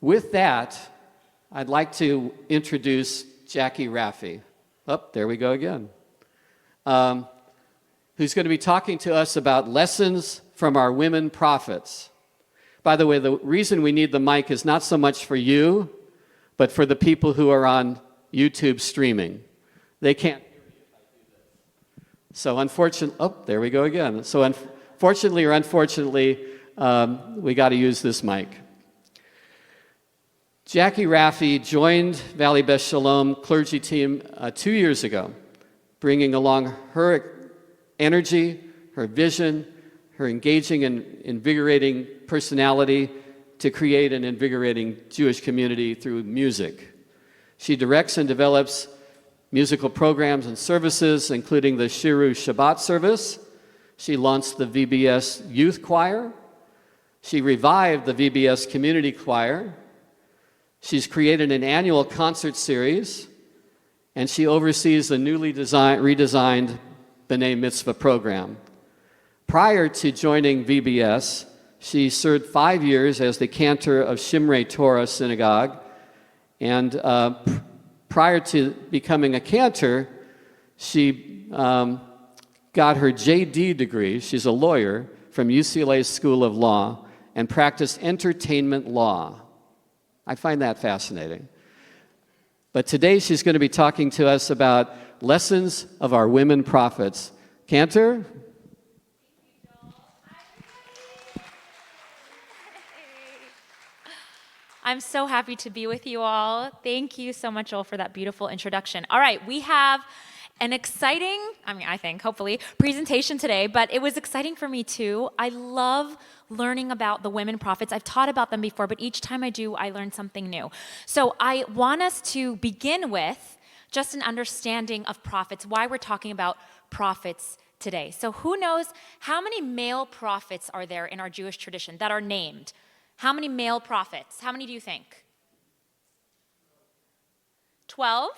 With that, I'd like to introduce Jackie Rafii. Oh, there we go again. Who's going to be talking to us about lessons from our women prophets. By the way, the reason we need the mic is not so much for you, but for the people who are on YouTube streaming. They can't hear me if I do this. So unfortunately, oh, there we go again. So unfortunately or unfortunately, we got to use this mic. Jackie Rafii joined Valley Beth Shalom clergy team 2 years ago, bringing along her energy, her vision, her engaging and invigorating personality to create an invigorating Jewish community through music. She directs and develops musical programs and services, including the Shiru Shabbat service. She launched the VBS Youth Choir. She revived the VBS Community Choir. She's created an annual concert series, and she oversees the newly redesigned B'nai Mitzvah program. Prior to joining VBS, she served 5 years as the cantor of Shimrei Torah Synagogue, and prior to becoming a cantor, she got her JD degree, she's a lawyer, from UCLA School of Law, and practiced entertainment law. I find that fascinating. But today she's going to be talking to us about lessons of our women prophets. Cantor? I'm so happy to be with you all. Thank you so much, Joel, for that beautiful introduction. All right, we have an exciting, I think, hopefully, presentation today, but it was exciting for me too. I love learning about the women prophets. I've taught about them before, but each time I do, I learn something new. So I want us to begin with just an understanding of prophets, why we're talking about prophets today. So who knows how many male prophets are there in our Jewish tradition that are named? How many male prophets? How many do you think? 12?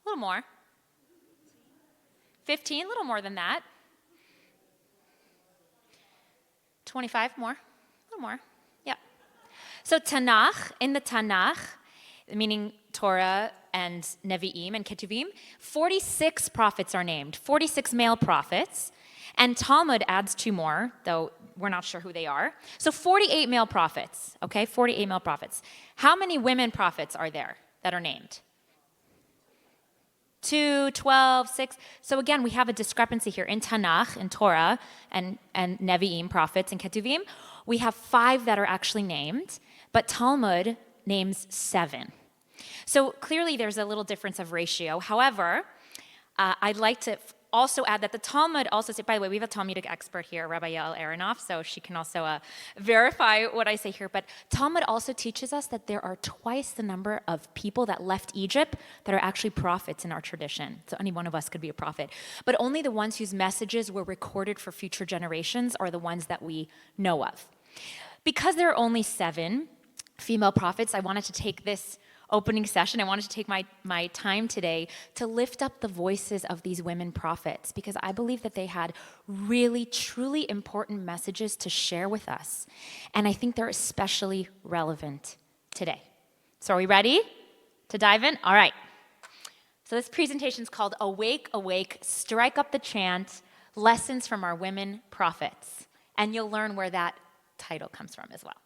A little more. 15? A little more than that. 25 more? A little more. Yeah. So Tanakh, in the Tanakh, meaning Torah and Nevi'im and Ketuvim, 46 prophets are named, 46 male prophets, and Talmud adds 2 more, though we're not sure who they are. So 48 male prophets, okay? 48 male prophets. How many women prophets are there that are named? 2, 12, 6. So again, we have a discrepancy here. In Tanakh, in Torah, and Nevi'im, prophets, and Ketuvim, we have 5 that are actually named, but Talmud names 7. So clearly there's a little difference of ratio. However, I'd like to also add that the Talmud also says, by the way, we have a Talmudic expert here, Rabbi Yael Aronoff, so she can also verify what I say here. But Talmud also teaches us that there are twice the number of people that left Egypt that are actually prophets in our tradition. So any one of us could be a prophet. But only the ones whose messages were recorded for future generations are the ones that we know of. Because there are only 7 female prophets, I wanted to take this opening session. I wanted to take my time today to lift up the voices of these women prophets, because I believe that they had really, truly important messages to share with us. And I think they're especially relevant today. So are we ready to dive in? All right. So this presentation is called Awake, Awake, Strike Up the Chant, Lessons from Our Women Prophets. And you'll learn where that title comes from as well.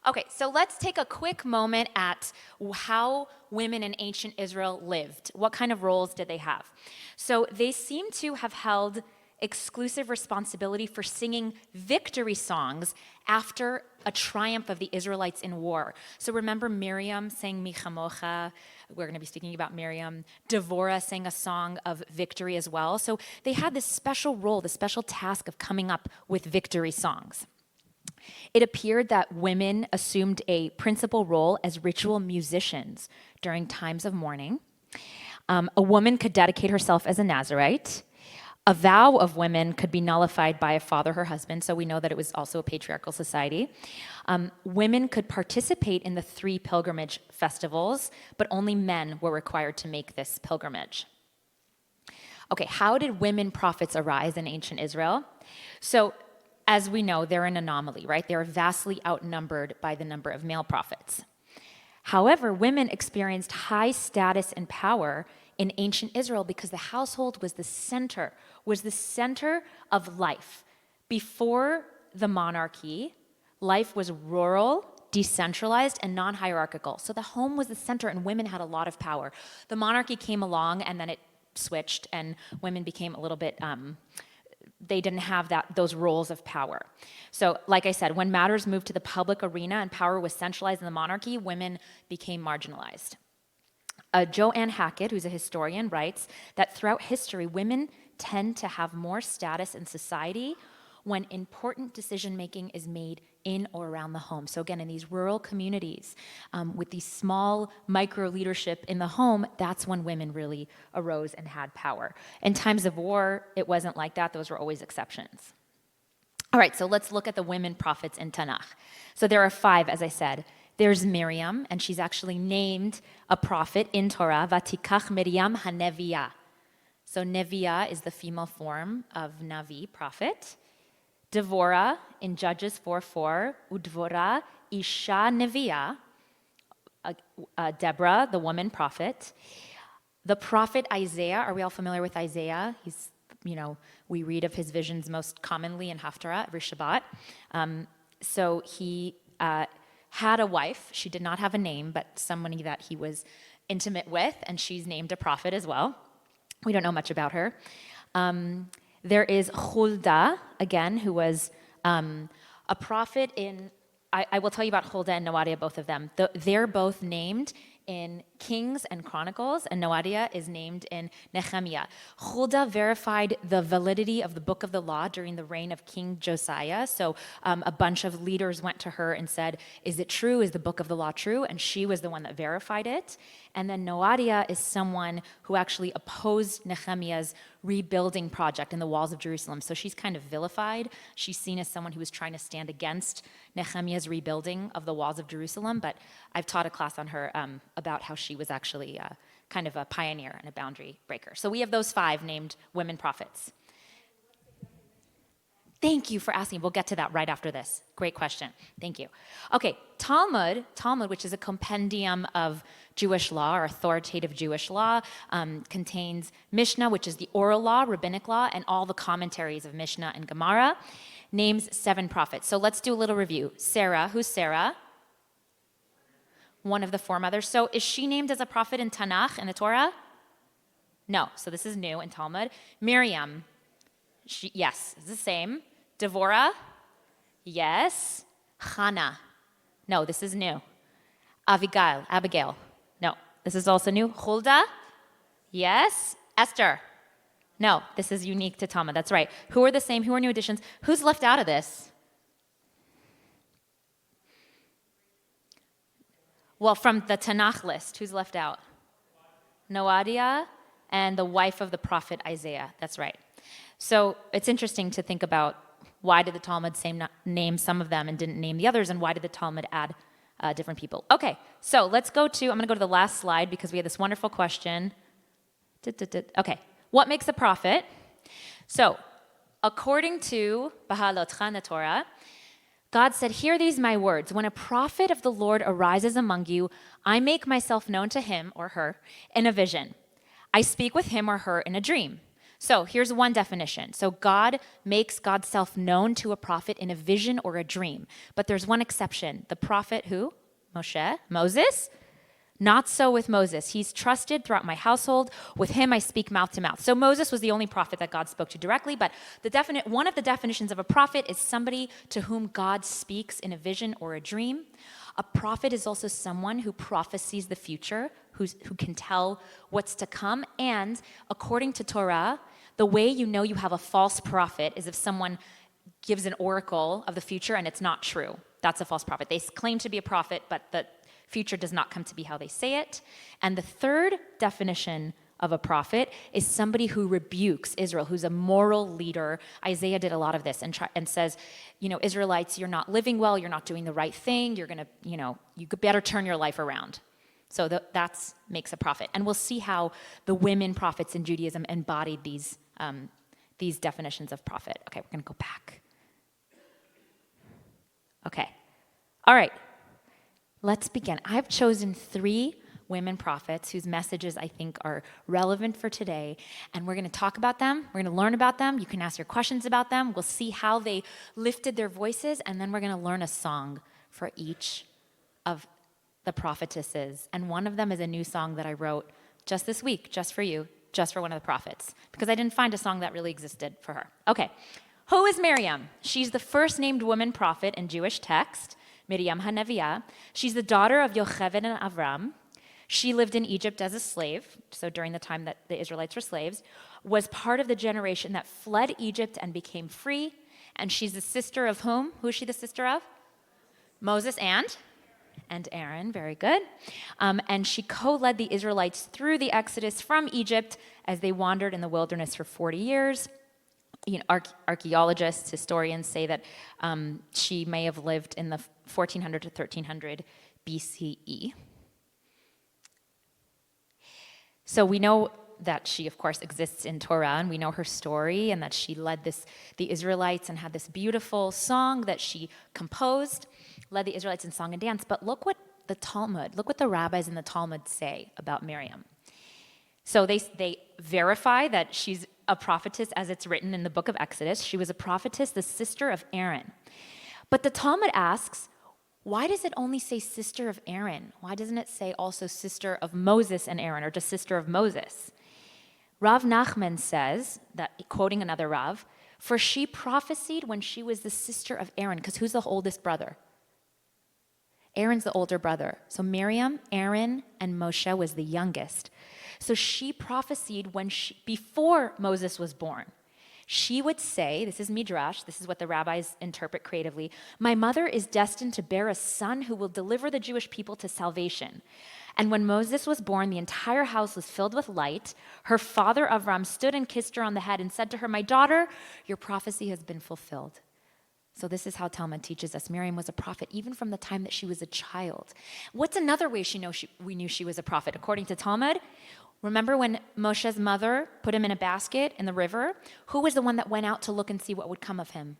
Okay, so let's take a quick moment at how women in ancient Israel lived. What kind of roles did they have? So they seem to have held exclusive responsibility for singing victory songs after a triumph of the Israelites in war. So remember Miriam sang Mi Chamocha. We're going to be speaking about Miriam. Devorah sang a song of victory as well. So they had this special role, this special task of coming up with victory songs. It appeared that women assumed a principal role as ritual musicians during times of mourning. A woman could dedicate herself as a Nazirite. A vow of women could be nullified by a father or husband, so we know that it was also a patriarchal society. Women could participate in the 3 pilgrimage festivals, but only men were required to make this pilgrimage. Okay, how did women prophets arise in ancient Israel? So, as we know, they're an anomaly, right? They're vastly outnumbered by the number of male prophets. However, women experienced high status and power in ancient Israel because the household was the center of life. Before the monarchy, life was rural, decentralized, and non-hierarchical. So the home was the center, and women had a lot of power. The monarchy came along, and then it switched, and women became a little bit, they didn't have those roles of power. So like I said, when matters moved to the public arena and power was centralized in the monarchy, women became marginalized. Joanne Hackett, who's a historian, writes that throughout history, women tend to have more status in society when important decision-making is made in or around the home. So again, in these rural communities, with these small micro-leadership in the home, that's when women really arose and had power. In times of war, it wasn't like that. Those were always exceptions. All right, so let's look at the women prophets in Tanakh. So there are 5, as I said. There's Miriam, and she's actually named a prophet in Torah, Vatikach Miriam HaNeviah. So Neviah is the female form of Navi, prophet. Devorah in Judges 4:4, Udvorah Isha Neviah, Deborah, the woman prophet. The prophet Isaiah, are we all familiar with Isaiah? He's, we read of his visions most commonly in Haftarah every Shabbat. So he had a wife. She did not have a name, but somebody that he was intimate with, and she's named a prophet as well. We don't know much about her. There is Huldah, again, who was a prophet in, I will tell you about Huldah and Noadiah, both of them. They're both named in Kings and Chronicles, and Noadiah is named in Nehemiah. Huldah verified the validity of the book of the law during the reign of King Josiah. So a bunch of leaders went to her and said, is it true? Is the book of the law true? And she was the one that verified it. And then Noadiah is someone who actually opposed Nehemiah's rebuilding project in the walls of Jerusalem. So she's kind of vilified. She's seen as someone who was trying to stand against Nehemiah's rebuilding of the walls of Jerusalem. But I've taught a class on her about how she was actually kind of a pioneer and a boundary breaker. So we have those 5 named women prophets. Thank you for asking. We'll get to that right after this. Great question. Thank you. Okay, Talmud, which is a compendium of Jewish law or authoritative Jewish law, contains Mishnah, which is the oral law, rabbinic law, and all the commentaries of Mishnah and Gemara, names 7 prophets. So let's do a little review. Sarah, who's Sarah? One of the foremothers. So is she named as a prophet in Tanakh in the Torah? No. So this is new in Talmud. Miriam, yes, it's the same. Devorah, yes. Hannah, no, this is new. Abigail, no, this is also new. Huldah, yes. Esther, no, this is unique to Talmud. That's right. Who are the same? Who are new additions? Who's left out of this? Well, from the Tanakh list, who's left out? Noadiah and the wife of the prophet Isaiah. That's right. So it's interesting to think about why did the Talmud name some of them and didn't name the others, and why did the Talmud add different people? Okay, so let's go to, I'm going to go to the last slide because we had this wonderful question. Okay, what makes a prophet? So, according to Bahalotcha in the Torah, God said, hear these my words. When a prophet of the Lord arises among you, I make myself known to him or her in a vision. I speak with him or her in a dream. So here's one definition. So God makes God's self known to a prophet in a vision or a dream. But there's one exception. The prophet who? Moses? Not so with Moses. He's trusted throughout my household. With him, I speak mouth to mouth. So Moses was the only prophet that God spoke to directly, but one of the definitions of a prophet is somebody to whom God speaks in a vision or a dream. A prophet is also someone who prophesies the future, who can tell what's to come. And according to Torah, the way you know you have a false prophet is if someone gives an oracle of the future and it's not true. That's a false prophet. They claim to be a prophet, but the future does not come to be how they say it. And the third definition of a prophet is somebody who rebukes Israel, who's a moral leader. Isaiah did a lot of this and says, Israelites, you're not living well, you're not doing the right thing, you're going to, you better turn your life around. So that makes a prophet. And we'll see how the women prophets in Judaism embodied these definitions of prophet. Okay, we're going to go back. Okay. All right. Let's begin. I've chosen 3 women prophets whose messages I think are relevant for today, and we're going to talk about them. We're going to learn about them. You can ask your questions about them. We'll see how they lifted their voices, and then we're going to learn a song for each of the prophetesses. And one of them is a new song that I wrote just this week, just for you, just for one of the prophets, because I didn't find a song that really existed for her. Okay. Who is Miriam? She's the first named woman prophet in Jewish text, Miriam HaNeviah. She's the daughter of Yocheved and Avram. She lived in Egypt as a slave, so during the time that the Israelites were slaves, was part of the generation that fled Egypt and became free. And she's the sister of whom? Who is she the sister of? Moses and Aaron. Very good. And she co-led the Israelites through the Exodus from Egypt as they wandered in the wilderness for 40 years. Archaeologists, historians say that she may have lived in the 1400 to 1300 BCE. So we know that she, of course, exists in Torah, and we know her story, and that she led the Israelites and had this beautiful song that she composed, led the Israelites in song and dance. But look what the rabbis in the Talmud say about Miriam. So they verify that she's a prophetess as it's written in the book of Exodus. She was a prophetess, the sister of Aaron. But the Talmud asks, why does it only say sister of Aaron? Why doesn't it say also sister of Moses and Aaron, or just sister of Moses? Rav Nachman says, that quoting another Rav, for she prophesied when she was the sister of Aaron, because who's the oldest brother? Aaron's the older brother. So Miriam, Aaron, and Moshe was the youngest. So she prophesied before Moses was born. She would say, this is Midrash, this is what the rabbis interpret creatively, my mother is destined to bear a son who will deliver the Jewish people to salvation. And when Moses was born, the entire house was filled with light. Her father Avram stood and kissed her on the head and said to her, my daughter, your prophecy has been fulfilled. So this is how Talmud teaches us. Miriam was a prophet even from the time that she was a child. What's another way we knew she was a prophet? According to Talmud, remember when Moshe's mother put him in a basket in the river? Who was the one that went out to look and see what would come of him?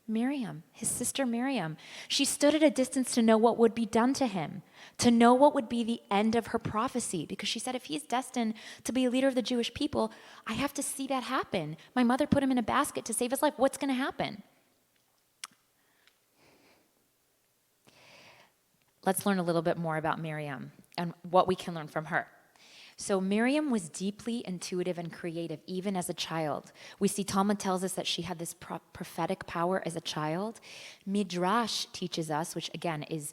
Miriam, his sister Miriam. She stood at a distance to know what would be done to him, to know what would be the end of her prophecy, because she said, if he's destined to be a leader of the Jewish people, I have to see that happen. My mother put him in a basket to save his life. What's going to happen? Let's learn a little bit more about Miriam and what we can learn from her. So Miriam was deeply intuitive and creative, even as a child. We see Talmud tells us that she had this prophetic power as a child. Midrash teaches us, which again is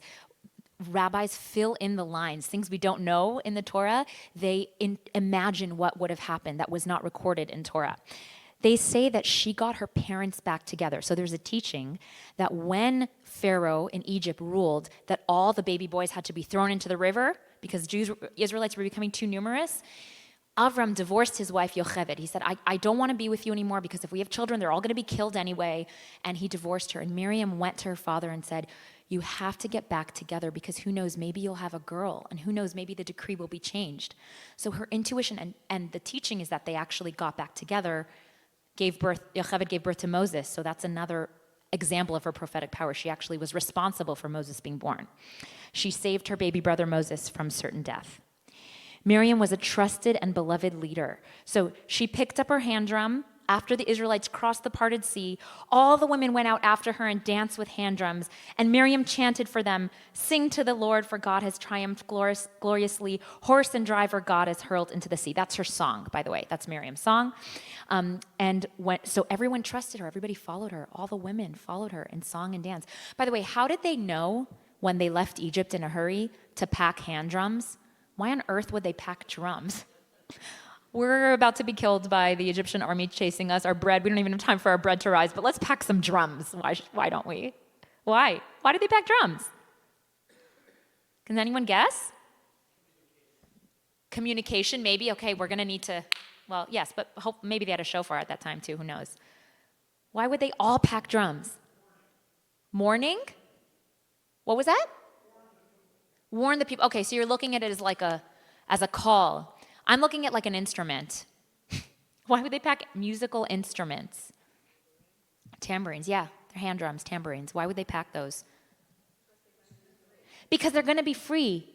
rabbis fill in the lines, things we don't know in the Torah. They imagine what would have happened that was not recorded in Torah. They say that she got her parents back together. So there's a teaching that when Pharaoh in Egypt ruled that all the baby boys had to be thrown into the river because Israelites were becoming too numerous, Avram divorced his wife Yocheved. He said, I don't want to be with you anymore because if we have children, they're all going to be killed anyway. And he divorced her. And Miriam went to her father and said, you have to get back together because who knows, maybe you'll have a girl. And who knows, maybe the decree will be changed. So her intuition and the teaching is that they actually got back together. Yocheved gave birth to Moses, so that's another example of her prophetic power. She actually was responsible for Moses being born. She saved her baby brother Moses from certain death. Miriam was a trusted and beloved leader. So she picked up her hand drum. After the Israelites crossed the parted sea, all the women went out after her and danced with hand drums. And Miriam chanted for them, sing to the Lord, for God has triumphed gloriously. Horse and driver God is hurled into the sea. That's her song, by the way. That's Miriam's song. So everyone trusted her. Everybody followed her. All the women followed her in song and dance. By the way, how did they know when they left Egypt in a hurry to pack hand drums? Why on earth would they pack drums? We're about to be killed by the Egyptian army chasing us. Our bread, we don't even have time for our bread to rise, but let's pack some drums. Why don't we? Why? Why did they pack drums? Can anyone guess? Communication, maybe. Okay, we're going to need to, well, yes, but maybe they had a shofar at that time too. Who knows? Why would they all pack drums? Mourning? What was that? Warn the people. Okay, so you're looking at it as a call. I'm looking at like an instrument. Why would they pack musical instruments? Tambourines, yeah, hand drums, tambourines? Why would they pack those? Because they're going to be free.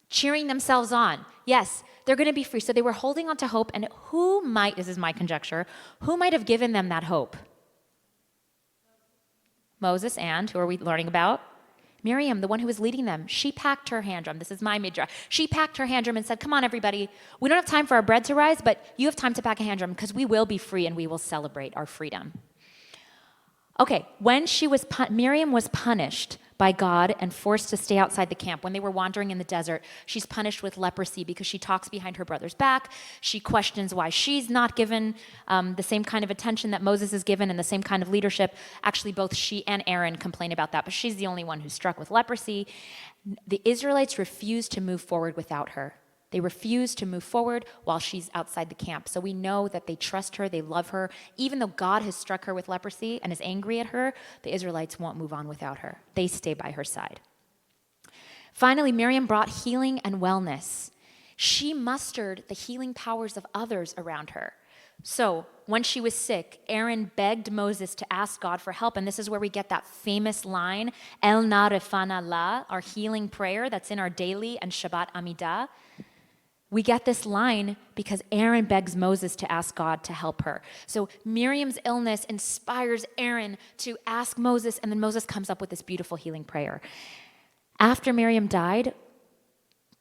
Cheering themselves on. Yes, they're going to be free. So they were holding on to hope, and this is my conjecture, who might have given them that hope? Moses and, who are we learning about? Miriam, the one who was leading them. She packed her hand drum. This is my midrash. She packed her hand drum and said, come on, everybody. We don't have time for our bread to rise, but you have time to pack a hand drum because we will be free and we will celebrate our freedom. Okay, when Miriam was punished by God and forced to stay outside the camp, when they were wandering in the desert, she's punished with leprosy because she talks behind her brother's back. She questions why she's not given the same kind of attention that Moses is given and the same kind of leadership. Actually, both she and Aaron complain about that, but she's the only one who's struck with leprosy. The Israelites refused to move forward without her. They refuse to move forward while she's outside the camp. So we know that they trust her, they love her. Even though God has struck her with leprosy and is angry at her, the Israelites won't move on without her. They stay by her side. Finally, Miriam brought healing and wellness. She mustered the healing powers of others around her. So when she was sick, Aaron begged Moses to ask God for help. And this is where we get that famous line, El na refana la, our healing prayer that's in our daily and Shabbat Amidah. We get this line because Aaron begs Moses to ask God to help her. So Miriam's illness inspires Aaron to ask Moses, and then Moses comes up with this beautiful healing prayer. After Miriam died,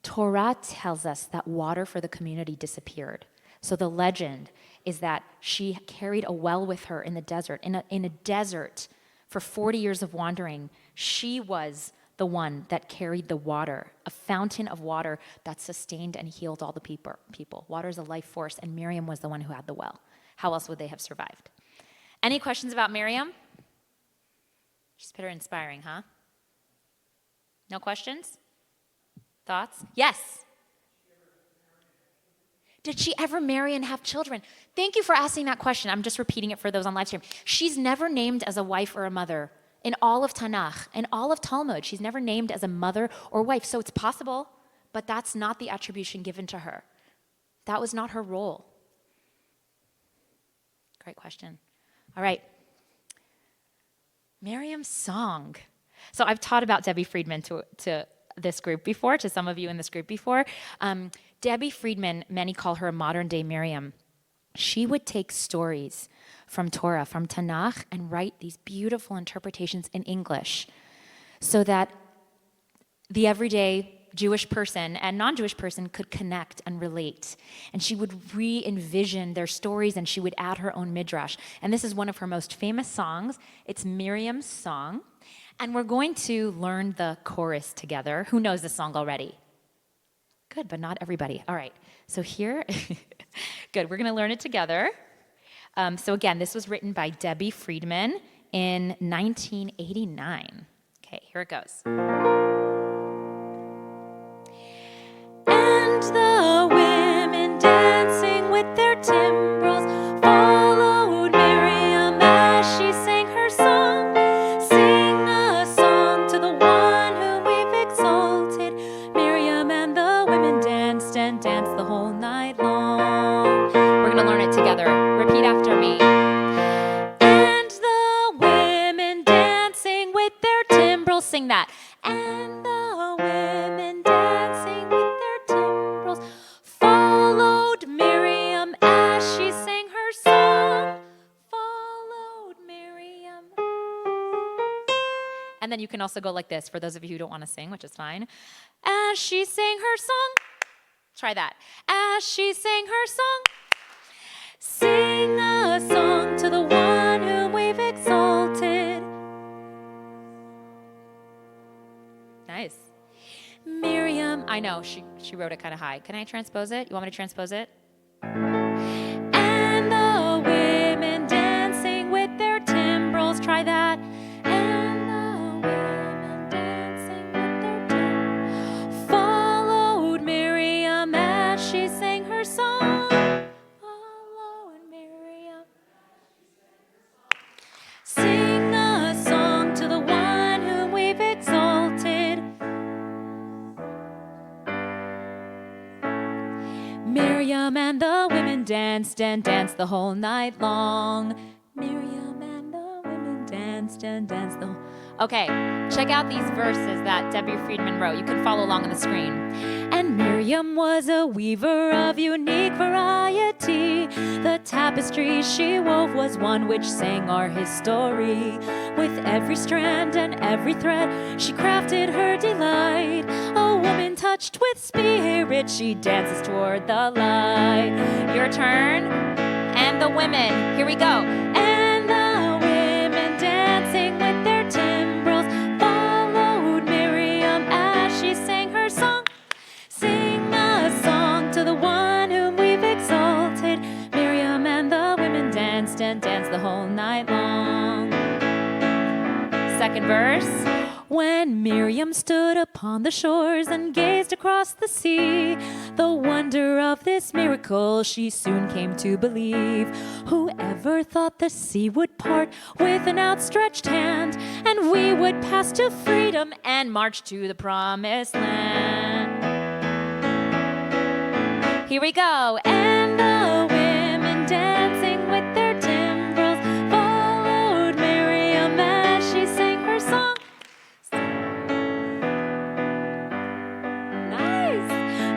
Torah tells us that water for the community disappeared. So the legend is that she carried a well with her in the desert. In a desert for 40 years of wandering, she was the one that carried the water, a fountain of water that sustained and healed all the people. Water is a life force, and Miriam was the one who had the well. How else would they have survived? Any questions about Miriam? She's pretty inspiring, huh? No questions? Thoughts? Yes. Did she ever marry and have children? Thank you for asking that question. I'm just repeating it for those on live stream. She's never named as a wife or a mother. In all of Tanakh, in all of Talmud, she's never named as a mother or wife. So it's possible, but that's not the attribution given to her. That was not her role. Great question. All right. Miriam's song. So I've taught about Debbie Friedman to this group before, to some of you in this group before. Debbie Friedman, many call her a modern-day Miriam. She would take stories from Torah, from Tanakh, and write these beautiful interpretations in English so that the everyday Jewish person and non-Jewish person could connect and relate. And she would re-envision their stories, and she would add her own midrash. And this is one of her most famous songs. It's Miriam's song. And we're going to learn the chorus together. Who knows this song already? Good, but not everybody. All right, so here, good, we're going to learn it together. So again, this was written by Debbie Friedman in 1989. Okay, here it goes. And the women dancing with their timbrels followed Miriam as she sang her song. Sing a song to the one whom we've exalted. Miriam and the women danced and danced the whole night long. We're going to learn it together. Repeat after me. And the women dancing with their timbrels. Sing that. And the women dancing with their timbrels followed Miriam as she sang her song. Followed Miriam. And then you can also go like this for those of you who don't want to sing, which is fine. As she sang her song. Try that. As she sang her song. Sing a song to the one whom we've exalted. Nice. Miriam, I know, she wrote it kind of high. Can I transpose it? You want me to transpose it? And the women dancing with their timbrels. Try that. And the women dancing with their timbrels followed Miriam as she sang her song. Sing a song to the one whom we've exalted. Miriam and the women danced and danced the whole night long. Miriam and danced and danced the... Okay, check out these verses that Debbie Friedman wrote. You can follow along on the screen. And Miriam was a weaver of unique variety. The tapestry she wove was one which sang our history. With every strand and every thread, she crafted her delight. A woman touched with spirit, she dances toward the light. Your turn. And the women. Here we go. And the women dancing with their timbrels followed Miriam as she sang her song. Sing a song to the one whom we've exalted. Miriam and the women danced and danced the whole night long. Second verse. When Miriam stood upon the shores and gazed across the sea, the wonder of this miracle she soon came to believe. Whoever thought the sea would part with an outstretched hand, and we would pass to freedom and march to the promised land. Here we go. And the women dancing with their timbrels followed Miriam as she sang her song.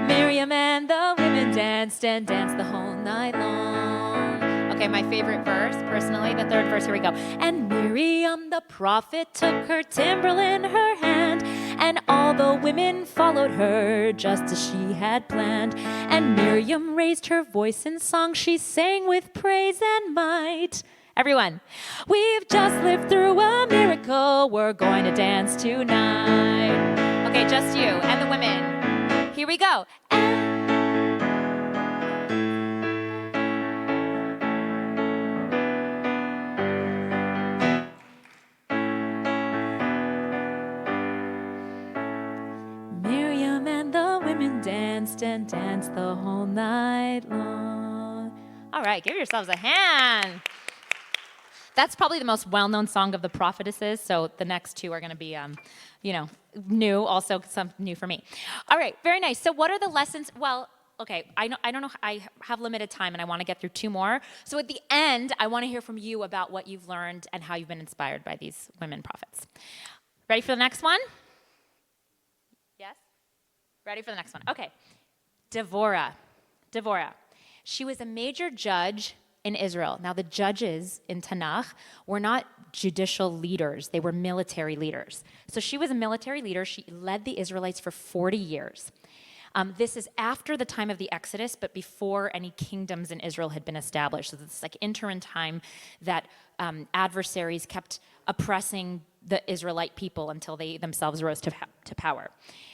Miriam and the women danced and danced the whole night long. Okay, my favorite verse, personally, the third verse, here we go. And Miriam the prophet took her timbrel in her hand, and all the women followed her just as she had planned. And Miriam raised her voice in song, she sang with praise and might. Everyone, we've just lived through a miracle, we're going to dance tonight. Okay, just you and the women. Here we go. Miriam and the women danced and danced the whole night long. All right, give yourselves a hand. That's probably the most well-known song of the prophetesses, so the next two are going to be, new, also some new for me. All right, very nice. So what are the lessons? Well, okay, I don't know. I have limited time, and I want to get through two more. So at the end, I want to hear from you about what you've learned and how you've been inspired by these women prophets. Ready for the next one? Yes? Ready for the next one? Okay. Devorah. She was a major judge in Israel. Now, the judges in Tanakh were not judicial leaders. They were military leaders. So she was a military leader. She led the Israelites for 40 years. This is after the time of the Exodus, but before any kingdoms in Israel had been established. So this is like interim time that adversaries kept oppressing the Israelite people until they themselves rose to power.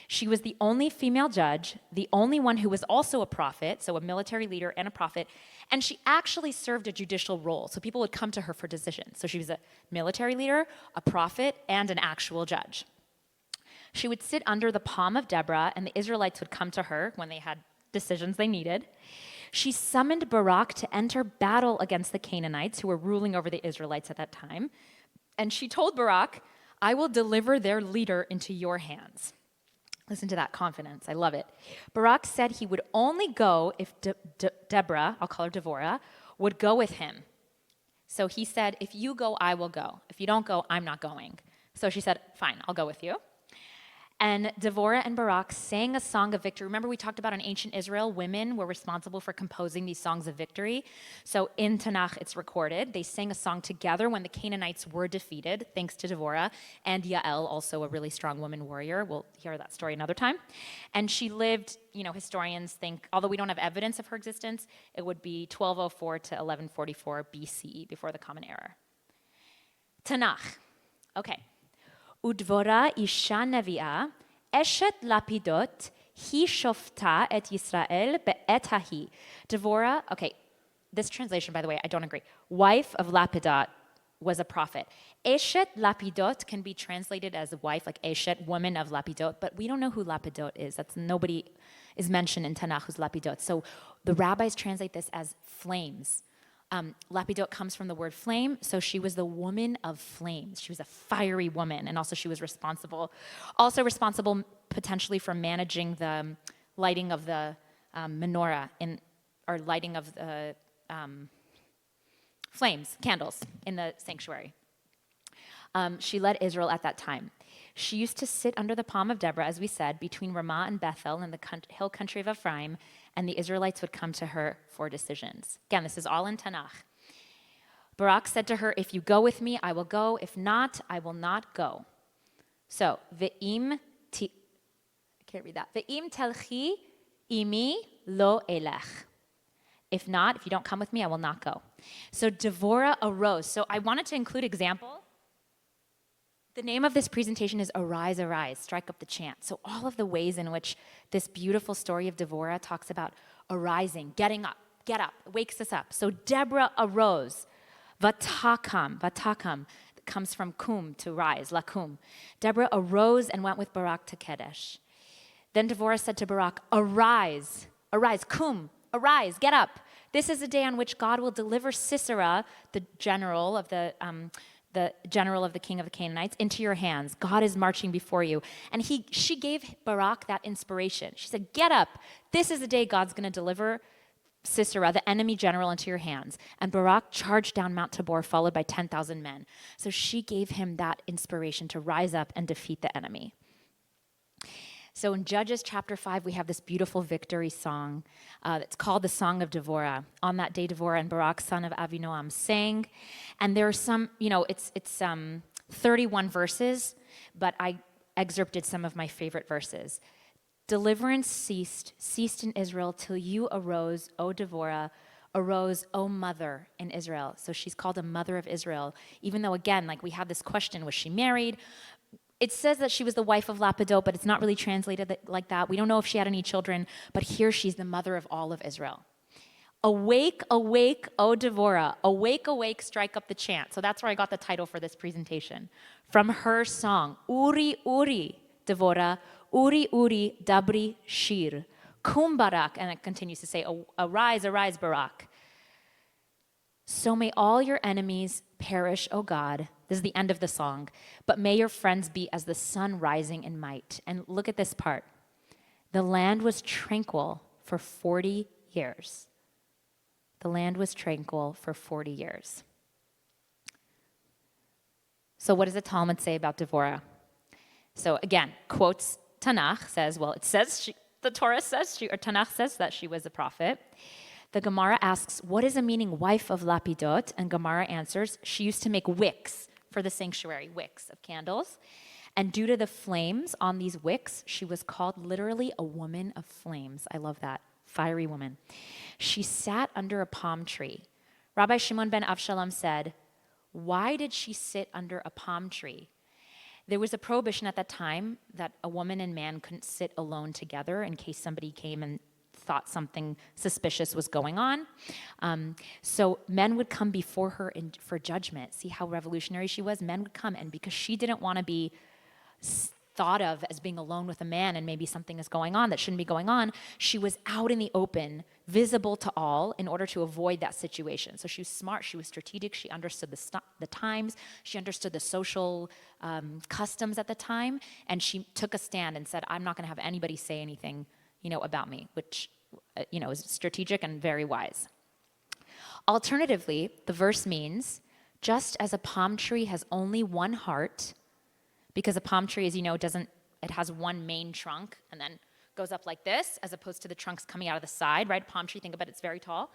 She was the only female judge, the only one who was also a prophet, so a military leader and a prophet, and she actually served a judicial role. So people would come to her for decisions. So she was a military leader, a prophet, and an actual judge. She would sit under the palm of Deborah, and the Israelites would come to her when they had decisions they needed. She summoned Barak to enter battle against the Canaanites, who were ruling over the Israelites at that time. And she told Barak, "I will deliver their leader into your hands." Listen to that confidence. I love it. Barak said he would only go if Deborah, I'll call her Devorah, would go with him. So he said, if you go, I will go. If you don't go, I'm not going. So she said, fine, I'll go with you. And Devorah and Barak sang a song of victory. Remember we talked about in ancient Israel, women were responsible for composing these songs of victory. So in Tanakh, it's recorded. They sang a song together when the Canaanites were defeated, thanks to Devorah. And Yael, also a really strong woman warrior. We'll hear that story another time. And she lived, historians think, although we don't have evidence of her existence, it would be 1204 to 1144 BCE, before the Common Era. Tanakh. Okay. Udvora isha nevi'ah, eshet lapidot, hi shofta et Yisrael be'et hahi. Devorah, okay, this translation, by the way, I don't agree. Wife of Lapidot was a prophet. Eshet Lapidot can be translated as a wife, like Eshet, woman of Lapidot, but we don't know who Lapidot is. Nobody is mentioned in Tanakh who's Lapidot. So the rabbis translate this as flames. Lapidot comes from the word flame, so she was the woman of flames. She was a fiery woman, and also she was responsible potentially for managing the lighting of the menorah, or lighting of the candles in the sanctuary. She led Israel at that time. She used to sit under the palm of Deborah, as we said, between Ramah and Bethel in the hill country of Ephraim, and the Israelites would come to her for decisions. Again, this is all in Tanakh. Barak said to her, if you go with me, I will go. If not, I will not go. So, I can't read that. Ve'im telchi imi lo elech. If not, if you don't come with me, I will not go. So Devorah arose. So I wanted to include example. The name of this presentation is Arise, Arise, Strike Up the Chant. So all of the ways in which this beautiful story of Devorah talks about arising, getting up, get up, wakes us up. So Deborah arose. Vatakam comes from kum, to rise, lakum. Deborah arose and went with Barak to Kadesh. Then Devorah said to Barak, arise, kum, arise, get up. This is the day on which God will deliver Sisera, the general of the king of the Canaanites, into your hands. God is marching before you. And she gave Barak that inspiration. She said, get up. This is the day God's going to deliver Sisera, the enemy general, into your hands. And Barak charged down Mount Tabor, followed by 10,000 men. So she gave him that inspiration to rise up and defeat the enemy. So in Judges chapter 5, we have this beautiful victory song. It's called the Song of Devorah. On that day, Devorah and Barak, son of Avinoam, sang. And there are some, it's 31 verses, but I excerpted some of my favorite verses. Deliverance ceased in Israel till you arose, O Devorah, arose, O mother in Israel. So she's called a mother of Israel, even though, again, like we have this question, was she married? It says that she was the wife of Lapidot, but it's not really translated like that. We don't know if she had any children, but here she's the mother of all of Israel. Awake, awake, O Devorah. Awake, awake, strike up the chant. So that's where I got the title for this presentation. From her song, Uri, Uri, Devorah, Uri, Uri, Dabri, Shir. Kum Barak, and it continues to say, arise, arise, Barak. So may all your enemies perish, O God. This is the end of the song. But may your friends be as the sun rising in might. And look at this part. The land was tranquil for 40 years. The land was tranquil for 40 years. So what does the Talmud say about Devorah? So again, quotes Tanakh, says, well, it says the Torah says or Tanakh says that she was a prophet. The Gemara asks, what is the meaning wife of Lapidot? And Gemara answers, she used to make wicks for the sanctuary, wicks of candles. And due to the flames on these wicks, she was called literally a woman of flames. I love that. Fiery woman. She sat under a palm tree. Rabbi Shimon ben Avshalom said, why did she sit under a palm tree? There was a prohibition at that time that a woman and man couldn't sit alone together in case somebody came and thought something suspicious was going on. So men would come before her for judgment. See how revolutionary she was? Men would come, and because she didn't want to be thought of as being alone with a man and maybe something is going on that shouldn't be going on, she was out in the open, visible to all, in order to avoid that situation. So she was smart, she was strategic, she understood the times, she understood the social customs at the time, and she took a stand and said, I'm not going to have anybody say anything about me, which, is strategic and very wise. Alternatively, the verse means, just as a palm tree has only one heart, because a palm tree, as you know, it has one main trunk and then goes up like this, as opposed to the trunks coming out of the side, right? Palm tree, think about it, it's very tall.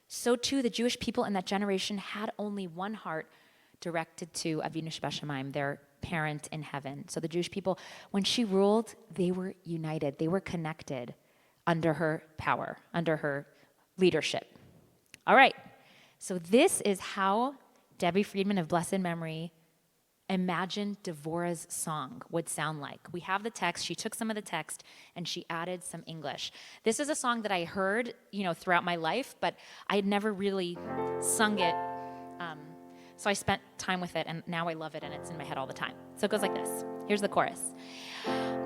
So too, the Jewish people in that generation had only one heart directed to Avinu Shebashamayim, their parent in heaven. So the Jewish people, when she ruled, they were united. They were connected under her power, under her leadership. All right. So this is how Debbie Friedman of blessed memory imagined Devorah's song would sound like. We have the text. She took some of the text and she added some English. This is a song that I heard, throughout my life, but I had never really sung it. So I spent time with it, and now I love it, and it's in my head all the time. So it goes like this. Here's the chorus.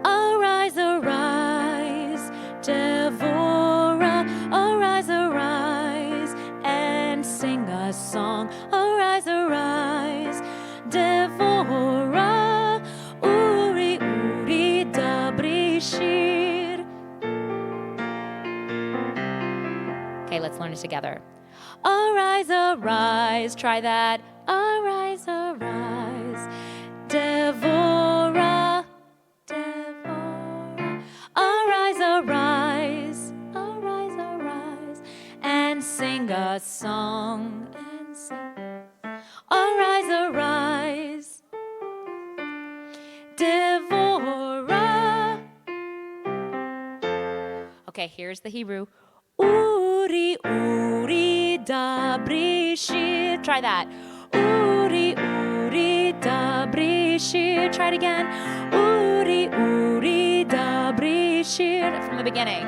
Arise, arise, Devorah, arise, arise, and sing a song. Arise, arise, Devorah, Uri, Uri, Dabri, Shir. Okay, let's learn it together. Arise, arise, try that. Arise, arise, Devorah, Devorah. Arise, arise, arise, arise, and sing a song, and sing. Arise, arise, Devorah. Okay, here's the Hebrew. Uri, uri, dabri shir. Try that. Uri, uri, dabri shir. Try it again. Uri, uri, dabri shir. From the beginning.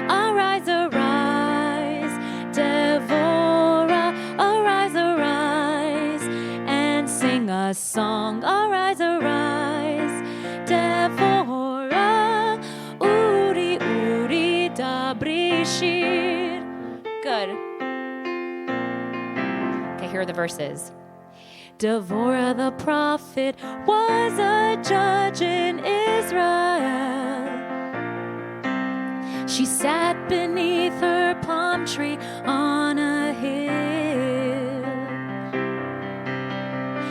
Arise, arise, Devorah. Arise, arise, and sing a song. Arise, arise, Devorah. Uri, uri, dabri shir. Good. Okay, here are the verses. Devorah the prophet was a judge in Israel. She sat beneath her palm tree on a hill.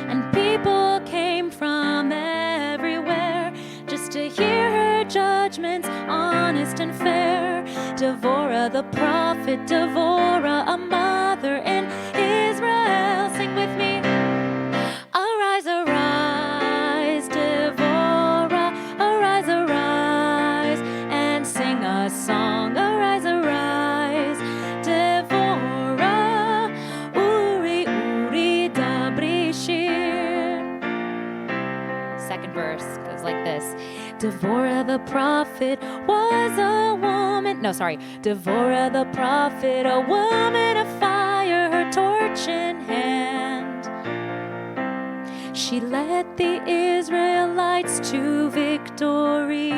And people came from everywhere just to hear her judgments, honest and fair. Devorah the prophet, Devorah, a mother in Israel. Sing with me. Arise, arise, Devorah. Arise, arise, and sing a song. Arise, arise, Devorah. Uri, uri, dabri shir. Second verse goes like this. Devorah the prophet was a woman. No, sorry. Devorah the prophet, a woman of fire, her torch in hand. She led the Israelites to victory.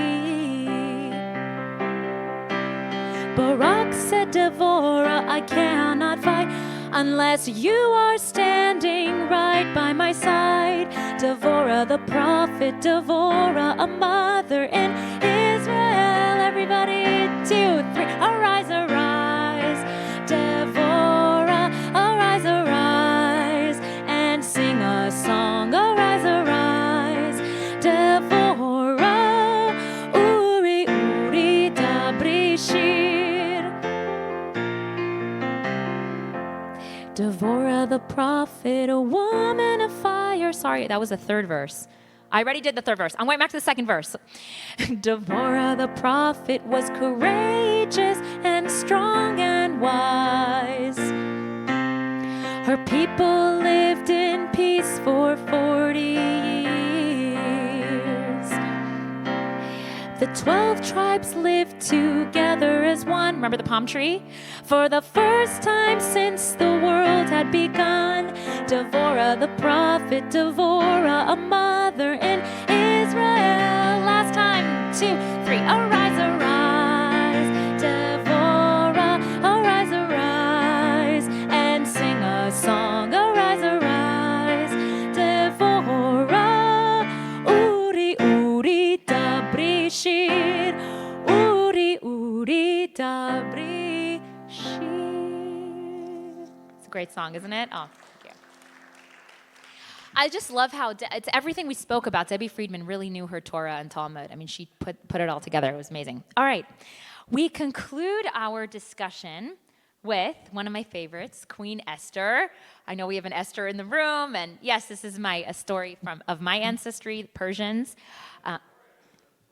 Barak said, Devorah, I cannot fight unless you are standing right by my side. Devorah the prophet, Devorah, a mother in Israel. Everybody, 2, 3, arise, arise, Devorah, arise, arise, and sing a song. Arise, arise, Devorah, uri, uri, dabri shir. Devorah the prophet, a woman of fire. Sorry, that was the third verse. I already did the third verse. I'm going back to the second verse. Devorah the prophet was courageous and strong and wise. Her people lived in peace for 40 years. The 12 tribes lived together as one. Remember the palm tree? For the first time since the world had begun. Devorah the prophet, Devorah, a mother in Israel. Last time, 2, 3, arise, arise, Devorah, arise, arise, and sing a song. Arise, arise, Devorah, uri, uri, dabri shir, uri, uri, dabri shir. It's a great song, isn't it? Oh. I just love how it's everything we spoke about. Debbie Friedman really knew her Torah and Talmud. I mean, she put it all together. It was amazing. All right. We conclude our discussion with one of my favorites, Queen Esther. I know we have an Esther in the room. And yes, this is a story of my ancestry, the Persians.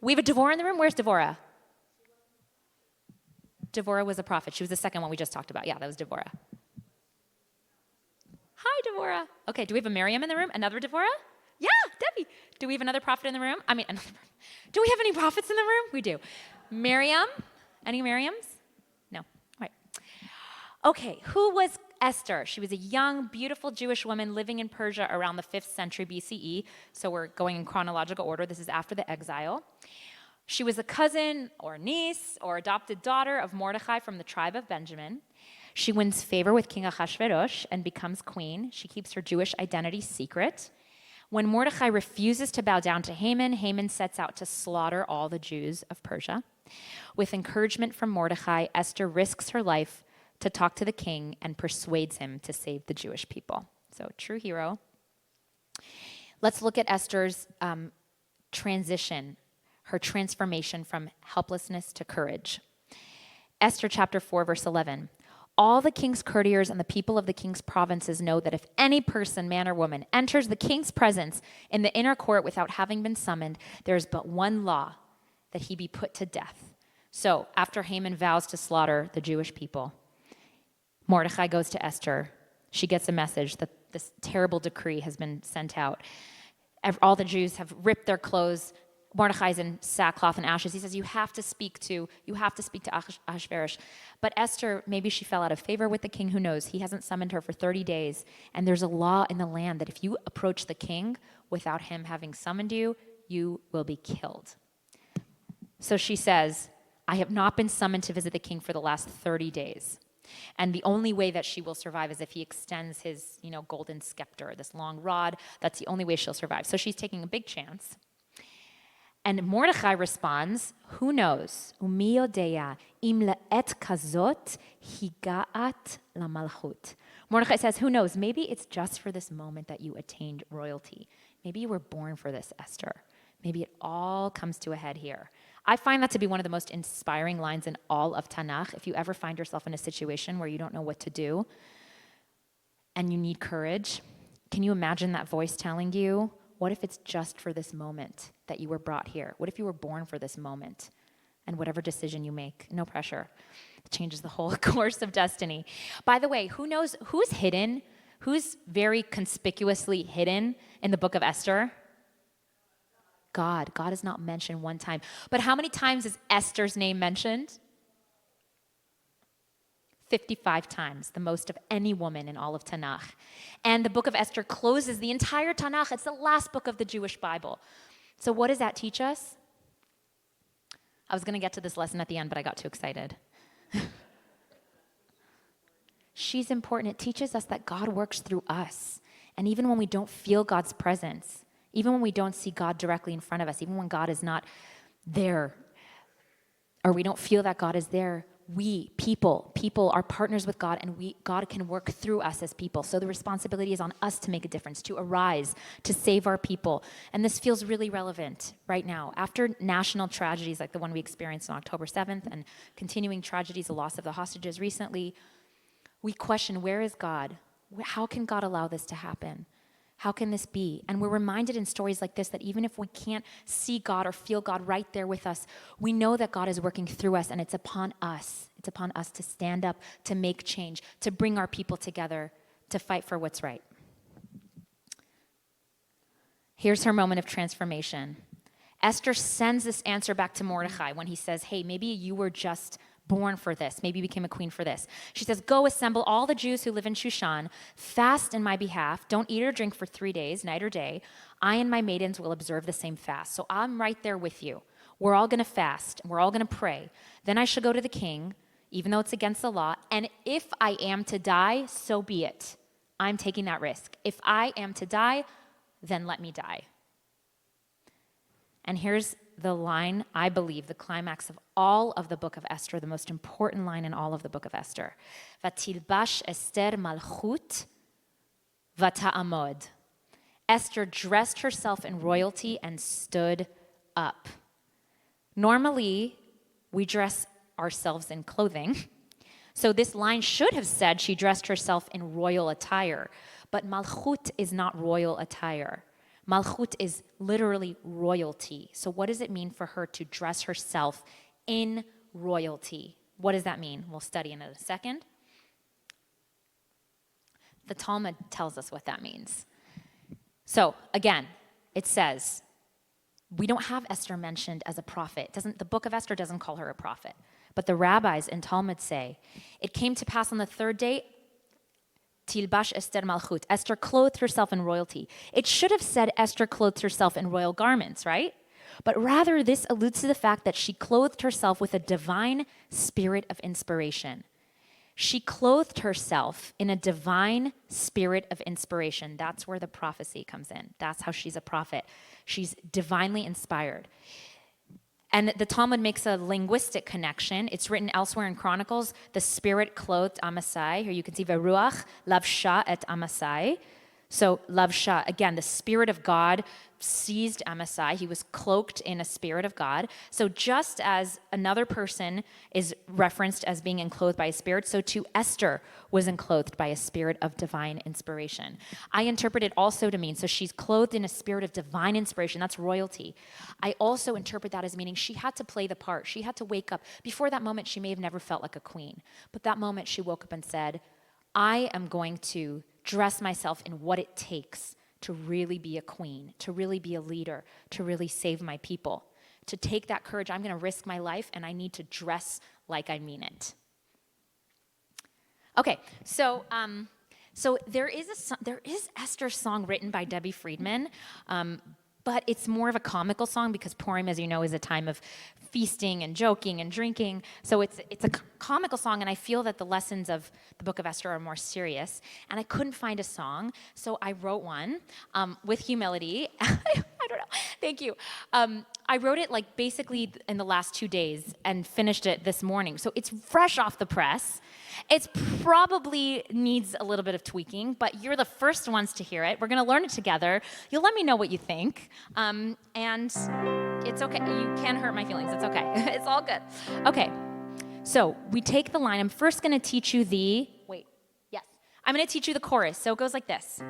We have a Devorah in the room. Where's Devorah? Devorah was a prophet. She was the second one we just talked about. Yeah, that was Devorah. Hi, Devorah. Okay, do we have a Miriam in the room? Another Devorah? Yeah, Debbie. Do we have another prophet in the room? Do we have any prophets in the room? We do. Miriam? Any Miriams? No. All right. Okay, who was Esther? She was a young, beautiful Jewish woman living in Persia around the 5th century BCE. So we're going in chronological order. This is after the exile. She was a cousin or niece or adopted daughter of Mordecai from the tribe of Benjamin. She wins favor with King Ahasuerus and becomes queen. She keeps her Jewish identity secret. When Mordecai refuses to bow down to Haman, Haman sets out to slaughter all the Jews of Persia. With encouragement from Mordecai, Esther risks her life to talk to the king and persuades him to save the Jewish people. So, true hero. Let's look at Esther's transition, her transformation from helplessness to courage. Esther chapter 4, verse 11. All the king's courtiers and the people of the king's provinces know that if any person, man or woman, enters the king's presence in the inner court without having been summoned, there is but one law, that he be put to death. So after Haman vows to slaughter the Jewish people, Mordecai goes to Esther. She gets a message that this terrible decree has been sent out. All the Jews have ripped their clothes. Mordecai's in sackcloth and ashes. He says, you have to speak to Ahasuerus. But Esther, maybe she fell out of favor with the king. Who knows? He hasn't summoned her for 30 days. And there's a law in the land that if you approach the king without him having summoned you, you will be killed. So she says, I have not been summoned to visit the king for the last 30 days. And the only way that she will survive is if he extends his, golden scepter, this long rod. That's the only way she'll survive. So she's taking a big chance. And Mordecai responds, who knows? Umi yodea im la'et kazot higaat lamalchut. Mordecai says, who knows? Maybe it's just for this moment that you attained royalty. Maybe you were born for this, Esther. Maybe it all comes to a head here. I find that to be one of the most inspiring lines in all of Tanakh. If you ever find yourself in a situation where you don't know what to do and you need courage, can you imagine that voice telling you, what if it's just for this moment that you were brought here? What if you were born for this moment? And whatever decision you make, no pressure. It changes the whole course of destiny. By the way, who knows who's hidden? Who's very conspicuously hidden in the book of Esther? God. God is not mentioned one time. But how many times is Esther's name mentioned? 55 times, the most of any woman in all of Tanakh. And the book of Esther closes the entire Tanakh. It's the last book of the Jewish Bible. So what does that teach us? I was going to get to this lesson at the end, but I got too excited. She's important. It teaches us that God works through us. And even when we don't feel God's presence, even when we don't see God directly in front of us, even when God is not there, or we don't feel that God is there, we, people are partners with God, and God can work through us as people. So the responsibility is on us to make a difference, to arise, to save our people. And this feels really relevant right now. After national tragedies like the one we experienced on October 7th and continuing tragedies, the loss of the hostages recently, we question, where is God? How can God allow this to happen? How can this be? And we're reminded in stories like this that even if we can't see God or feel God right there with us, we know that God is working through us, and it's upon us. It's upon us to stand up, to make change, to bring our people together, to fight for what's right. Here's her moment of transformation. Esther sends this answer back to Mordecai when he says, hey, maybe you were just born for this. Maybe you became a queen for this. She says, go assemble all the Jews who live in Shushan, fast in my behalf, don't eat or drink for 3 days, night or day. I and my maidens will observe the same fast. So I'm right there with you. We're all going to fast, and we're all going to pray. Then I shall go to the king, even though it's against the law. And if I am to die, so be it. I'm taking that risk. If I am to die, then let me die. And here's the line, I believe, the climax of all of the book of Esther, the most important line in all of the book of Esther. Vatilbash Esther malchut vata'amod. Esther dressed herself in royalty and stood up. Normally, we dress ourselves in clothing. So this line should have said she dressed herself in royal attire. But malchut is not royal attire. Malchut is literally royalty. So what does it mean for her to dress herself in royalty? What does that mean? We'll study in a second. The Talmud tells us what that means. So again, it says, we don't have Esther mentioned as a prophet. The book of Esther doesn't call her a prophet. But the rabbis in Talmud say, it came to pass on the third day, Tilbash Esther Malchut. Esther clothed herself in royalty. It should have said Esther clothed herself in royal garments, right? But rather, this alludes to the fact that she clothed herself with a divine spirit of inspiration. She clothed herself in a divine spirit of inspiration. That's where the prophecy comes in. That's how she's a prophet. She's divinely inspired. And the Talmud makes a linguistic connection. It's written elsewhere in Chronicles, the spirit clothed Amasai. Here you can see Veruach lavsha et Amasai. So lavsha, again, the Spirit of God seized Amasai. He was cloaked in a Spirit of God. So just as another person is referenced as being enclothed by a spirit, so too Esther was enclothed by a spirit of divine inspiration. I interpret it also to mean, so she's clothed in a spirit of divine inspiration. That's royalty. I also interpret that as meaning she had to play the part. She had to wake up. Before that moment, she may have never felt like a queen. But that moment, she woke up and said, I am going to dress myself in what it takes to really be a queen, to really be a leader, to really save my people. To take that courage, I'm going to risk my life, and I need to dress like I mean it. Okay, so there is Esther's song written by Debbie Friedman, but it's more of a comical song because Purim, as you know, is a time of feasting and joking and drinking. So it's a comical song, and I feel that the lessons of the book of Esther are more serious. And I couldn't find a song, so I wrote one with humility. I don't know. Thank you. I wrote it like basically in the last 2 days and finished it this morning. So it's fresh off the press. It probably needs a little bit of tweaking, but you're the first ones to hear it. We're going to learn it together. You'll let me know what you think. And it's okay. You can't hurt my feelings. It's okay. It's all good. Okay. So we take the line. I'm first going to teach you I'm going to teach you the chorus. So it goes like this.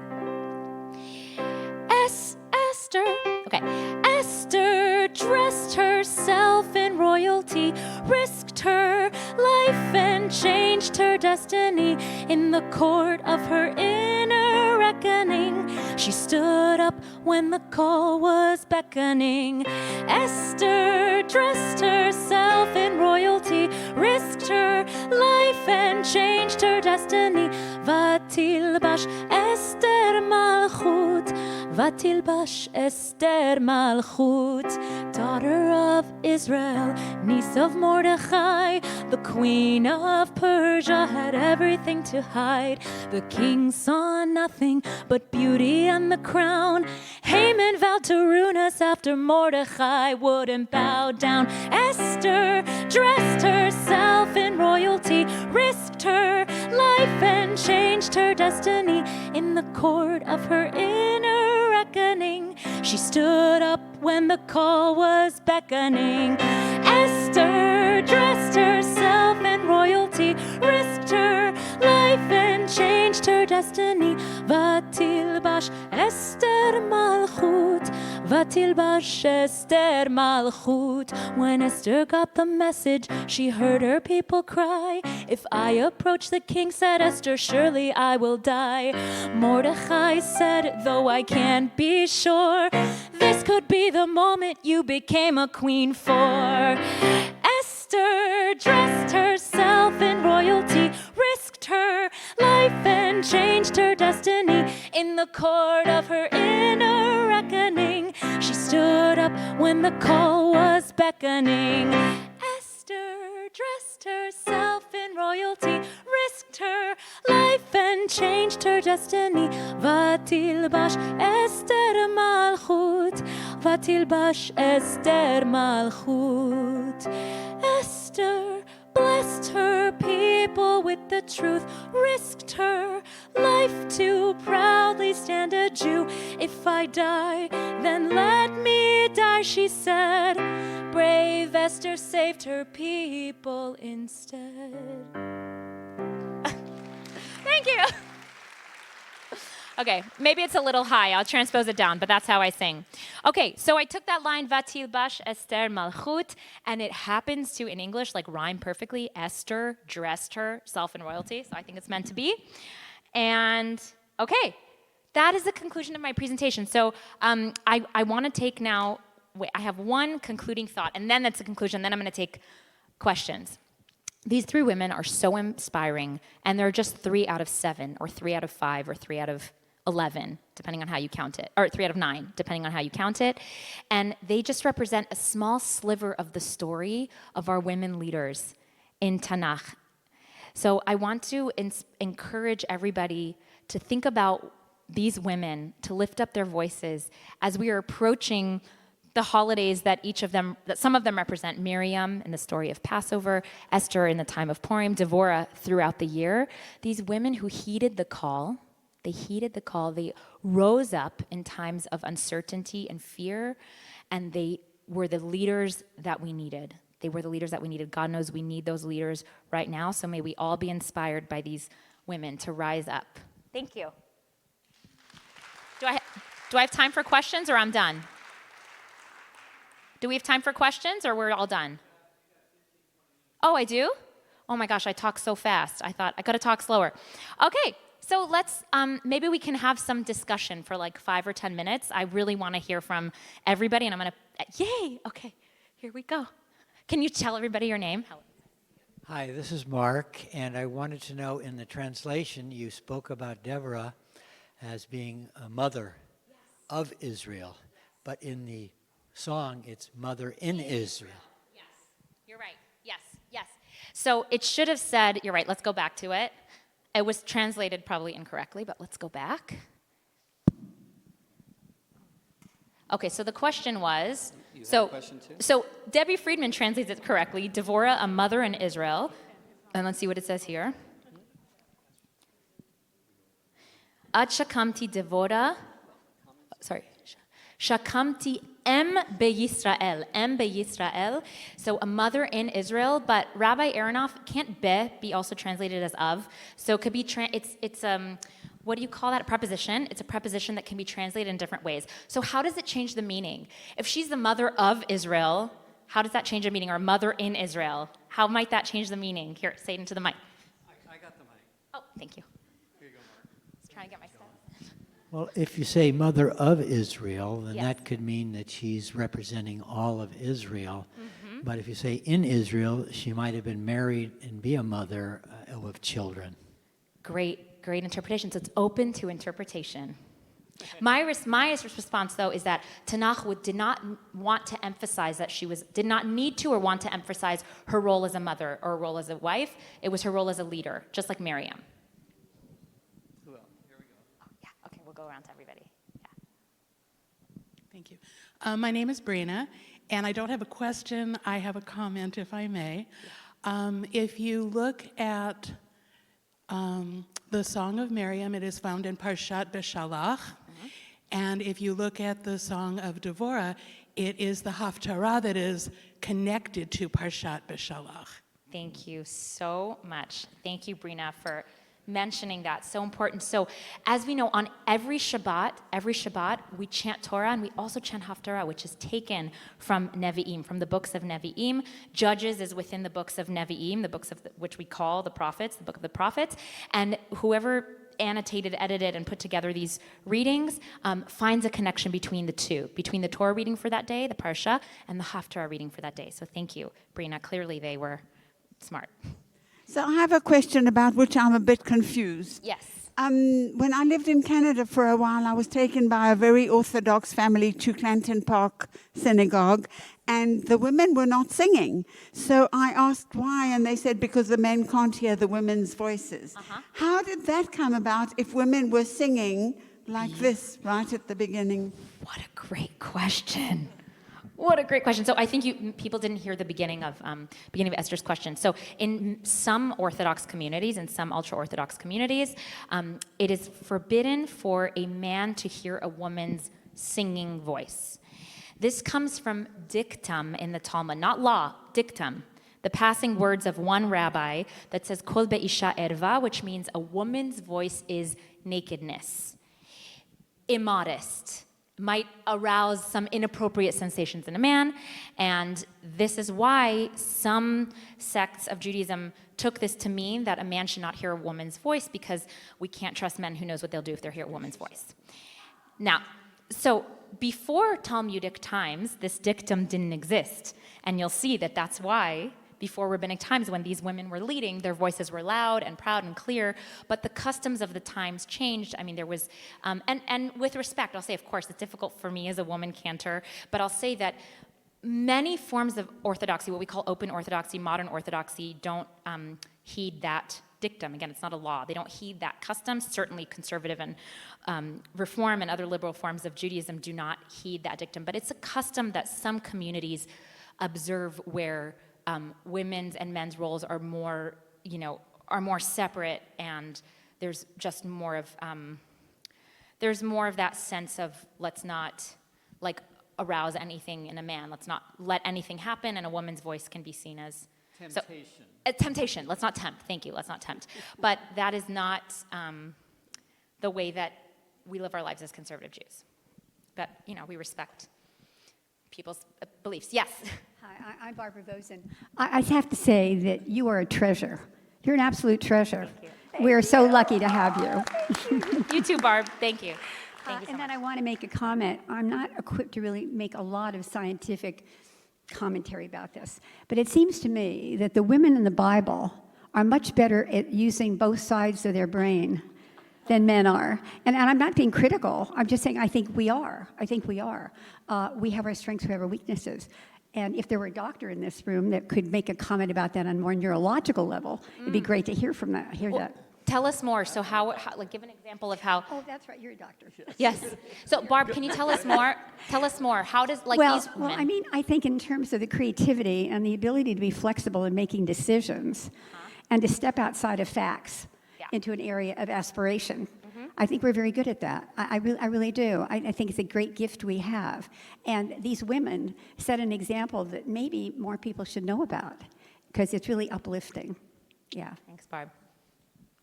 Esther. Okay. Esther dressed herself in royalty, risked her life and changed her destiny in the court of her inner reckoning. She stood up when the call was beckoning. Esther dressed herself in royalty, risked her life and changed her destiny. Vatilbash Esther Malchut, Vatilbash Esther Malchut, daughter of Israel, niece of Mordechai. The queen of Persia had everything to hide. The king saw nothing but beauty and the crown. Haman vowed to ruin us after Mordechai wouldn't bow down. Esther dressed herself in royalty, risked her life and changed her destiny in the court of her inner reckoning. She stood up when the call was beckoning. Esther dressed herself in royalty, risked her life and changed her destiny. Vatilbash Esther Malchut, Vatilbash Esther Malchut. When Esther got the message, she heard her people cry. If I approach the king, said Esther, surely I will die. Mordechai said, though I can't be sure, this could be the moment you became a queen for. Esther dressed herself in royalty, risked her life and changed her destiny in the court of her inner reckoning. She stood up when the call was beckoning. Esther dressed herself in royalty, risked her life and changed her destiny. Vatilbash Esther Malchut, Vatilbash Esther Malchut. Esther blessed her people with the truth, risked her life to proudly stand a Jew. If I die, then let me die, she said. Brave Esther saved her people instead. Thank you. Okay, maybe it's a little high. I'll transpose it down, but that's how I sing. Okay, so I took that line, Vatilbash Esther Malchut, and it happens to, in English, like rhyme perfectly. Esther dressed herself in royalty, so I think it's meant to be. And, okay, that is the conclusion of my presentation. So I want to take now, I have one concluding thought, and then that's the conclusion. Then I'm going to take questions. These three women are so inspiring, and they're just 3 out of 7, or 3 out of 5, or 3 out of 11, depending on how you count it, or 3 out of 9, depending on how you count it. And they just represent a small sliver of the story of our women leaders in Tanakh. So I want to encourage everybody to think about these women, to lift up their voices as we are approaching the holidays that some of them represent. Miriam in the story of Passover, Esther in the time of Purim, Devorah throughout the year. These women who heeded the call They heeded the call. They rose up in times of uncertainty and fear, and they were the leaders that we needed. They were the leaders that we needed. God knows we need those leaders right now, so may we all be inspired by these women to rise up. Thank you. Do I have time for questions, or I'm done? Do we have time for questions, or we're all done? Oh, I do? Oh my gosh, I talk so fast. I thought I got to talk slower. Okay, so let's, maybe we can have some discussion for like 5 or 10 minutes. I really want to hear from everybody, and I'm going to, yay, okay, here we go. Can you tell everybody your name? Hi, this is Mark, and I wanted to know, in the translation, you spoke about Deborah as being a mother of Israel, but in the song, it's mother in Israel. Yes, you're right. Yes. So it should have said, you're right, let's go back to it. It was translated probably incorrectly, but let's go back. Okay, so the question was, You have a question too? so Debbie Friedman translates it correctly, Devorah, a mother in Israel. And let's see what it says here. Ad shakamti Devorah, shakamti em beyisrael, so a mother in Israel, but Rabbi Aronoff, can't be also translated as of? So it could be, it's what do you call that, a preposition? It's a preposition that can be translated in different ways. So how does it change the meaning? If she's the mother of Israel, how does that change the meaning? Or mother in Israel, how might that change the meaning? Here, say it into the mic. I got the mic. Oh, thank you. Here you go, Mark. Let's try and get my stuff. Well, if you say mother of Israel, then Yes. that could mean that she's representing all of Israel. But if you say in Israel, she might have been married and be a mother with children. Great interpretation. So it's open to interpretation. My response, though, is that Tanakh did not want to emphasize that did not need to or want to emphasize her role as a mother or a role as a wife. It was her role as a leader, just like Miriam. Who else? Here we go. Oh, yeah. Okay, we'll go around to everybody. Yeah. Thank you. My name is Brina, and I don't have a question. I have a comment, if I may. If you look at the Song of Miriam, it is found in Parshat Beshalach. And if you look at the Song of Devorah, it is the Haftarah that is connected to Parshat Beshalach. Thank you so much. Thank you, Brina, for mentioning that. So important. So as we know, on every Shabbat, we chant Torah, and we also chant Haftarah, which is taken from Nevi'im, from the books of Nevi'im. Judges is within the books of Nevi'im, the books of which we call the prophets, the book of the prophets. And whoever annotated, edited, and put together these readings finds a connection between the two, between the Torah reading for that day, the Parsha, and the Haftarah reading for that day. So thank you, Brina. Clearly they were smart. So I have a question about which I'm a bit confused. Yes. When I lived in Canada for a while, I was taken by a very Orthodox family to Clanton Park Synagogue, and the women were not singing. So I asked why, and they said because the men can't hear the women's voices. How did that come about if women were singing like this right at the beginning? What a great question. What a great question. So I think people didn't hear the beginning of Esther's question. So in some Orthodox communities, in some ultra-Orthodox communities, it is forbidden for a man to hear a woman's singing voice. This comes from dictum in the Talmud, not law, dictum. The passing words of one rabbi that says, Kol be'isha erva, which means a woman's voice is nakedness, immodest, might arouse some inappropriate sensations in a man, and this is why some sects of Judaism took this to mean that a man should not hear a woman's voice, because we can't trust men who knows what they'll do if they hear a woman's voice. Now, so before Talmudic times, this dictum didn't exist, and you'll see that that's why before rabbinic times, when these women were leading, their voices were loud and proud and clear, but the customs of the times changed. I mean, there was, and with respect, I'll say, of course, it's difficult for me as a woman cantor, but I'll say that many forms of orthodoxy, what we call open orthodoxy, modern orthodoxy, don't heed that dictum. Again, it's not a law. They don't heed that custom. Certainly conservative and reform and other liberal forms of Judaism do not heed that dictum, but it's a custom that some communities observe where women's and men's roles are more separate, and there's just more of there's more of that sense of let's not like arouse anything in a man. Let's not let anything happen, and a woman's voice can be seen as Temptation. temptation. Let's not tempt. Thank you. Let's not tempt. But that is not the way that we live our lives as conservative Jews. But we respect people's beliefs. Yes. Hi, I'm Barbara Vosen. I have to say that you are a treasure. You're an absolute treasure. We are so lucky to have you. You too, Barb. Thank you. Thank you so And then much. I want to make a comment. I'm not equipped to really make a lot of scientific commentary about this, but it seems to me that the women in the Bible are much better at using both sides of their brain than men are. And I'm not being critical. I'm just saying I think we are. We have our strengths, we have our weaknesses. And if there were a doctor in this room that could make a comment about that on a more neurological level, it'd be great to hear that. Tell us more. So how like give an example of how. Oh, that's right. You're a doctor. Yes. So Barb, can you tell us more? Tell us more. How does these Well, women? I mean, I think in terms of the creativity and the ability to be flexible in making decisions and to step outside of facts into an area of aspiration, I think we're very good at that. I really do. I think it's a great gift we have. And these women set an example that maybe more people should know about because it's really uplifting. Yeah. Thanks, Barb.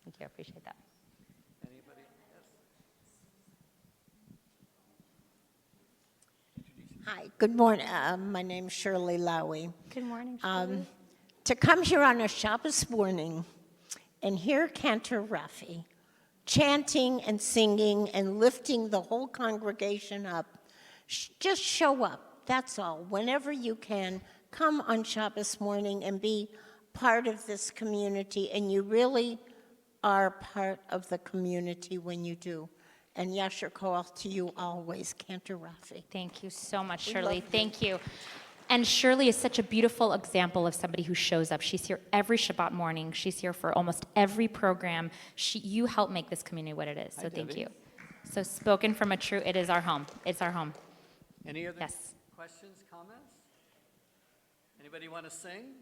Thank you. I appreciate that. Anybody? Yes. Hi, good morning. My name's Shirley Lowy. Good morning, Shirley. To come here on a Shabbos morning and hear Cantor Rafii chanting and singing and lifting the whole congregation up, just show up. That's all. Whenever you can, come on Shabbos morning and be part of this community, and you really are part of the community when you do. And Yasher Koach to you always, Cantor Rafii. Thank you so much, Shirley. Thank you. And Shirley is such a beautiful example of somebody who shows up. She's here every Shabbat morning. She's here for almost every program. You help make this community what it is, so thank you. So spoken from a true, it is our home. It's our home. Any other Yes. questions, comments? Anybody want to sing?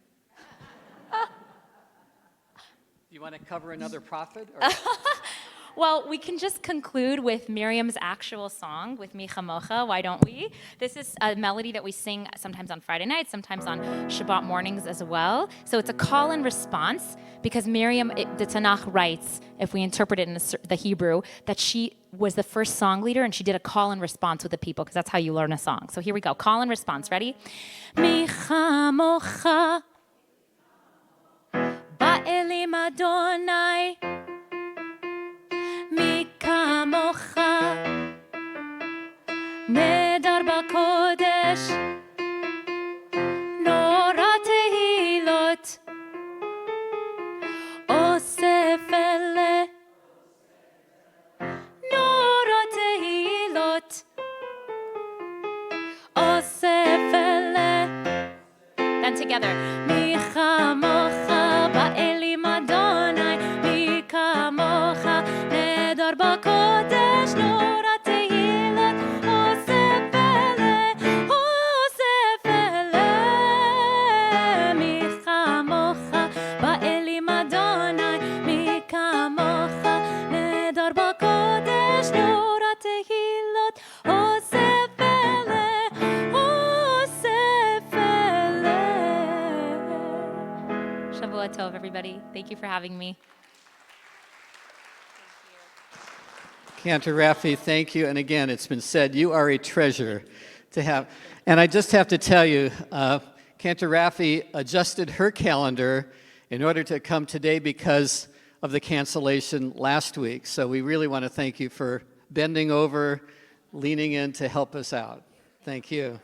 Do you want to cover another prophet? Or? Well, we can just conclude with Miriam's actual song, with Mi Chamocha, why don't we? This is a melody that we sing sometimes on Friday nights, sometimes on Shabbat mornings as well. So it's a call and response, because Miriam, the Tanakh writes, if we interpret it in the Hebrew, that she was the first song leader, and she did a call and response with the people, because that's how you learn a song. So here we go, call and response, ready? Mi Chamocha, Ba'elim Adonai, מי כמוך נדר בקודש נורא תהילות אוסף אלה נורא תהילות אוסף אלה. Then together מי כמוך באלים אדוני מי כמוך נדר בקודש נורא תהילות אוסף אלה אוסף אלה מי כמוך באלים אדוני מי כמוך נדר בקודש נורא תהילות אוסף אלה אוסף אלה. Shavua Tov, everybody. Thank you for having me. Cantor Rafii, thank you. And again, it's been said, you are a treasure to have. And I just have to tell you, Cantor Rafii adjusted her calendar in order to come today because of the cancellation last week. So we really want to thank you for bending over, leaning in to help us out. Thank you.